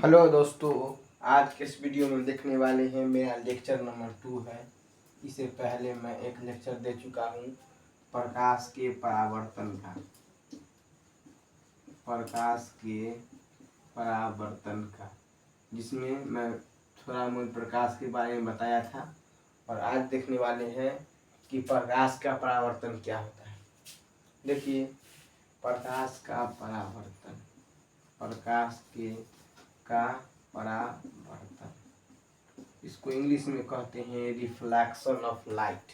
Hello दोस्तों, आज के इस वीडियो में देखने वाले हैं मेरा लेक्चर नंबर 2 है। इससे पहले मैं एक लेक्चर दे चुका हूँ प्रकाश के परावर्तन का। जिसमें मैं थोड़ा बहुत प्रकाश के बारे में बताया था। और आज देखने वाले हैं कि प्रकाश का परावर्तन क्या होता है। देखिए, प्रकाश का परावर्तन, इसको इंग्लिश में कहते हैं रिफ्लेक्शन ऑफ लाइट।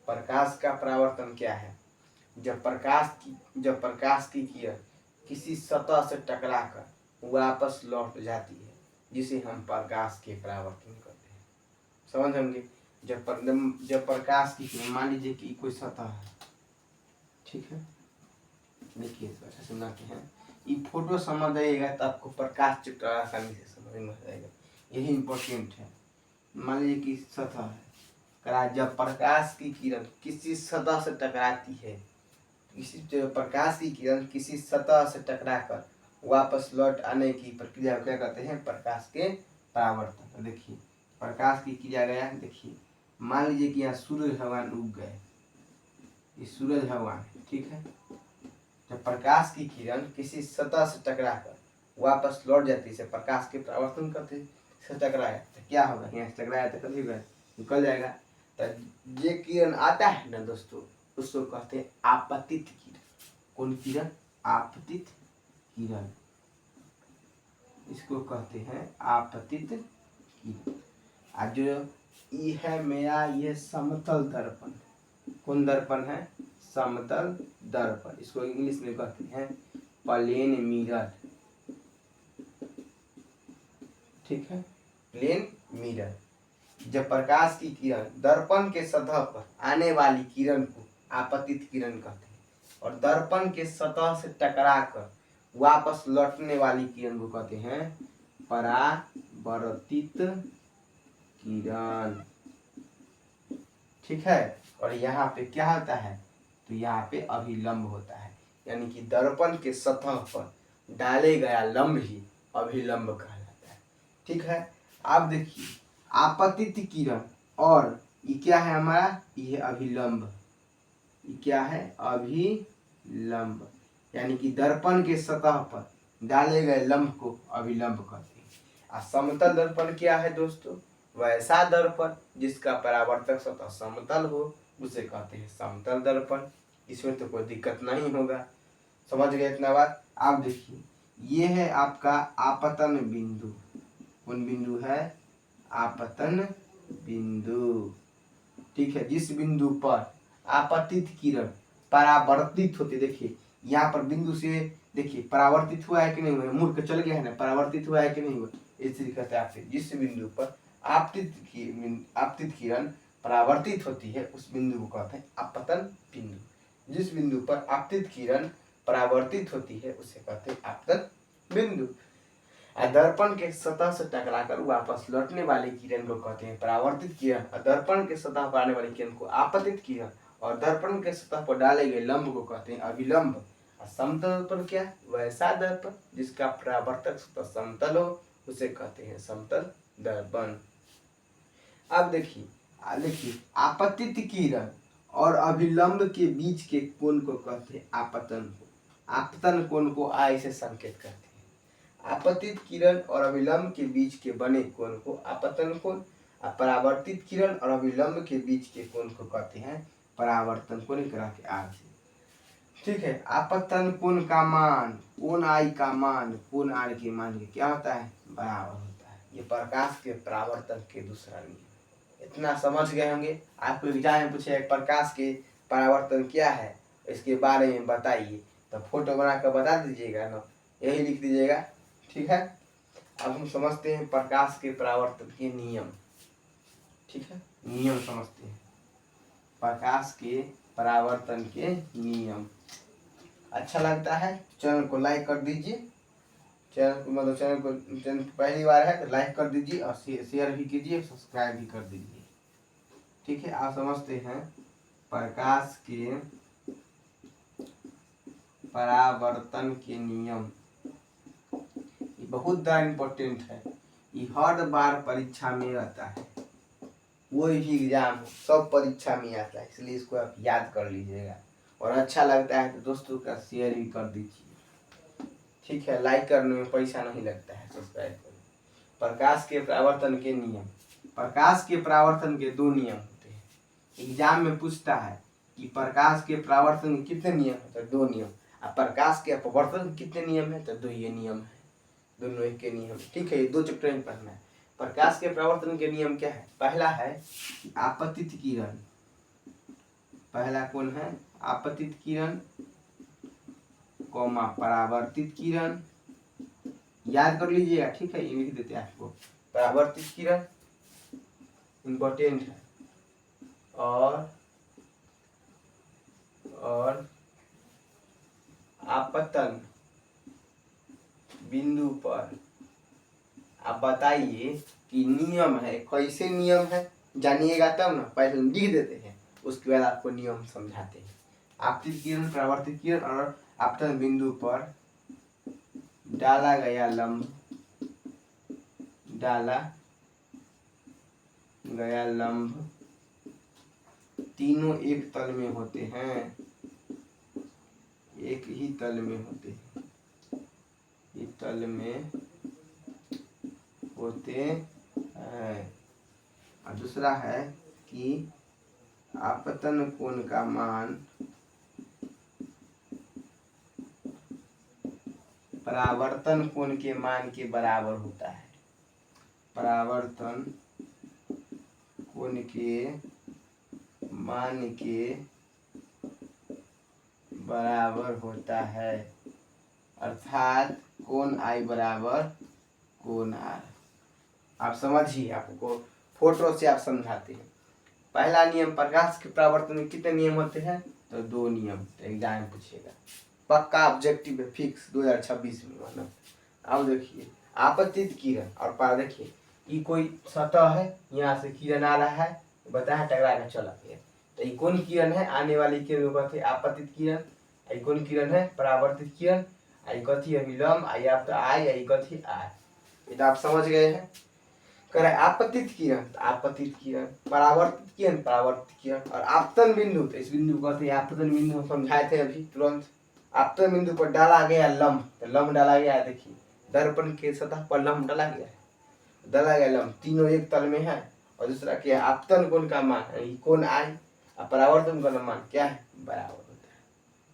प्रकाश का परावर्तन क्या है? जब प्रकाश की किरण किसी सतह से टकराकर वापस लौट जाती है, जिसे हम प्रकाश के परावर्तन कहते हैं। समझ होंगे। जब प्रकाश की किरण, मान लीजिए कि कोई सतह है, ठीक है। देखिए अच्छा सुनाते हैं, ये फोटो समझ आएगा तो आपको प्रकाश चित्र आसानी से समझ में आ जाएगा। यही इम्पोर्टेंट है। मान लीजिए कि सतह है, जब प्रकाश की किरण किसी सतह से टकराती है, प्रकाश की किरण किसी सतह से टकराकर वापस लौट आने की प्रक्रिया क्या कहते हैं? प्रकाश के परावर्तन। तो देखिए प्रकाश की क्रिया गया, देखिए मान लीजिए कि यहाँ सूरज भगवान उग गए, ये सूरज भगवान, ठीक है। जब प्रकाश की किरण किसी सतह से टकराकर वापस लौट जाती है, प्रकाश के परावर्तन करते हैं। से टकराया तो क्या होगा? यहाँ से टकराया तो कभी निकल जाएगा। तो ये किरण आता है ना दोस्तों, उसको कहते हैं आपतित किरण। कौन किरण? आपतित किरण, इसको कहते हैं आपतित किरण। आज जो ये है मेरा, ये समतल दर्पण। कौन दर्पण है? समतल दर्पण। इसको इंग्लिश में कहते हैं प्लेन मिरर, ठीक है, प्लेन मिरर। जब प्रकाश की किरण दर्पण के सतह पर आने वाली किरण को आपतित किरण कहते हैं, और दर्पण के सतह से टकराकर वापस लौटने वाली किरण को कहते हैं परावर्तित किरण, ठीक है। और यहाँ पे क्या होता है? तो यहाँ पे अभिलंब होता है, यानी कि दर्पण के सतह पर डाले गया लंब ही अभिलंब कहलाता है, ठीक है। आप देखिए आपतित किरण और ये क्या है हमारा? ये अभिलंब। ये क्या है? अभिलंब, यानी कि दर्पण के सतह पर डाले गए लंब को अभिलंब कहते हैं। समतल दर्पण क्या है दोस्तों? वैसा दर्पण जिसका परावर्तक सतह समतल हो, उसे कहते हैं समतल दर्पण। इसमें तो कोई दिक्कत नहीं होगा। समझ गए इतना बात? आप देखिए, ये है आपका आपतन बिंदु। कौन बिंदु है? आपतन बिंदु, ठीक है। जिस बिंदु पर आपतित किरण परावर्तित होती, देखिए यहाँ पर बिंदु से देखिए परावर्तित हुआ है कि नहीं हुआ, मुड़ के चल गया है ना, परावर्तित हुआ है कि नहीं हुआ, इसलिए कहते हैं आपसे। जिस बिंदु पर आपतित किरण परावर्तित होती है, उस बिंदु को कहते हैं आपतन बिंदु। जिस बिंदु पर आपतित किरण परावर्तित होती है, उसे कहते हैं आपतन बिंदु। दर्पण के सतह से टकराकर वापस लौटने वाली किरण को कहते हैं परावर्तित किरण, और दर्पण के सतह पर आने वाली किरण को आपतित किरण, और दर्पण के सतह पर डाले गए लंब को कहते हैं अभिलंब। समतल दर्पण क्या? वैसा दर्पण जिसका परावर्तक सतह समतल हो, उसे कहते हैं समतल दर्पण। अब देखिए आपतित किरण और अभिलंब के बीच के कोण को कहते हैं आपतन कोण। आपतन कोण को आई से संकेत करते हैं। आपतित किरण और अभिलंब के बीच के बने कोण को आपतन कोण, परावर्तित किरण और अभिलंब के बीच के कोण को कहते हैं परावर्तन कोण। करा के आर से, ठीक है। आपतन कोण का मान, कोण आई का मान कोण आर के मान के क्या होता है? बराबर होता है। ये प्रकाश के परावर्तन के दूसरा नियम। इतना समझ गए होंगे। आपको एग्जाम में पूछे प्रकाश के परावर्तन क्या है, इसके बारे में बताइए, तो फोटो बना कर बता दीजिएगा ना, यही लिख दीजिएगा, ठीक है। अब हम समझते हैं प्रकाश के परावर्तन के नियम, ठीक है। नियम समझते हैं प्रकाश के परावर्तन के नियम। अच्छा लगता है चैनल को लाइक कर दीजिए। चैनल पहली बार है तो लाइक कर दीजिए, और शेयर भी कीजिए, सब्सक्राइब भी कर दीजिए, ठीक है। आप समझते हैं प्रकाश के परावर्तन के नियम। बहुत ज़्यादा इम्पोर्टेंट है, ये हर बार परीक्षा में आता है, कोई भी एग्जाम हो सब परीक्षा में आता है, इसलिए इसको आप याद कर लीजिएगा। और अच्छा लगता है तो दोस्तों का शेयर भी कर दीजिए, ठीक है। लाइक करने में पैसा नहीं लगता है, सब्सक्राइब करने। प्रकाश के परावर्तन के नियम, प्रकाश के परावर्तन के 2 नियम होते हैं। एग्जाम में पूछता है कि प्रकाश के परावर्तन के कितने नियम है, तो 2 नियम। और प्रकाश के अपवर्तन के कितने नियम है, तो 2 ये नियम है, दोनों एक के नियम, ठीक है। ये 2 चैप्टर में पढ़ना है। प्रकाश के परावर्तन के नियम क्या है? पहला है आपतित किरण, पहला कौन है? आपतित किरण, कौमा परावर्तित किरण, याद कर लीजिएगा, ठीक है। ये लिख देते हैं आपको, परावर्तित किरण इम्पोर्टेंट है, और आपतन बिंदु पर आप बताइए कि नियम है, कैसे नियम है जानिएगा तब ना, पहले लिख देते हैं, उसके बाद आपको नियम समझाते हैं। आपतित किरण, परावर्तित किरण और आपतन बिंदु पर डाला गया लंब, तीनों एक तल में होते हैं, एक ही तल में होते हैं, इस तल में होते हैं। और दूसरा है कि आपतन कोण का मान परावर्तन कोण के मान के बराबर होता है, परावर्तन कोण के मान के बराबर होता है, अर्थात कोण आई बराबर कोण आर। आप समझिए, आपको फोटो से आप समझाते हैं। पहला नियम, प्रकाश के परावर्तन में कितने नियम होते हैं, तो 2 नियम, तो एग्जाम पूछेगा पक्का, ऑब्जेक्टिव है, फिक्स 2026 में, मतलब। अब देखिए आपतित किरण और पार, देखिए ये कोई सतह है, यहाँ से किरण आ रहा है, बताया टकरा कर चला गया, तो ये कौन किरण है? आने वाली किरण को कहते हैं आपतित किरण। ये कौन किरण है? परावर्तित किरण। आई कथी है? विलंब। आई आपका आई, आई कथी आर। ये तो आप समझ गए हैं। कह रहे आपतित किरण, आपतित किरण, परावर्तित किरण, परावर्तित किरण, और आपतन बिंदु, तो इस बिंदु को कहते हैं आपतन बिंदु, हम समझाए थे अभी तुरंत। आपतन बिंदु पर डाला गया लंब, तो लंब डाला गया है, देखिए दर्पण के सतह पर लंब डाला गया है, डाला गया लंब, तीनों एक तल में है। और दूसरा क्या है? आपतन कोण का मान, कोण आई, और परावर्तन कोण का मान क्या है? बराबर होता है।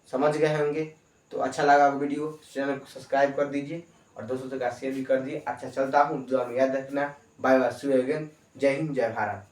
समझ गए होंगे। तो अच्छा लगा वीडियो, चैनल को सब्सक्राइब कर दीजिए और दोस्तों तक शेयर भी कर दिए। अच्छा चलता हूँ, जो याद रखना। Bye bye, see you again. जय हिंद, जय भारत।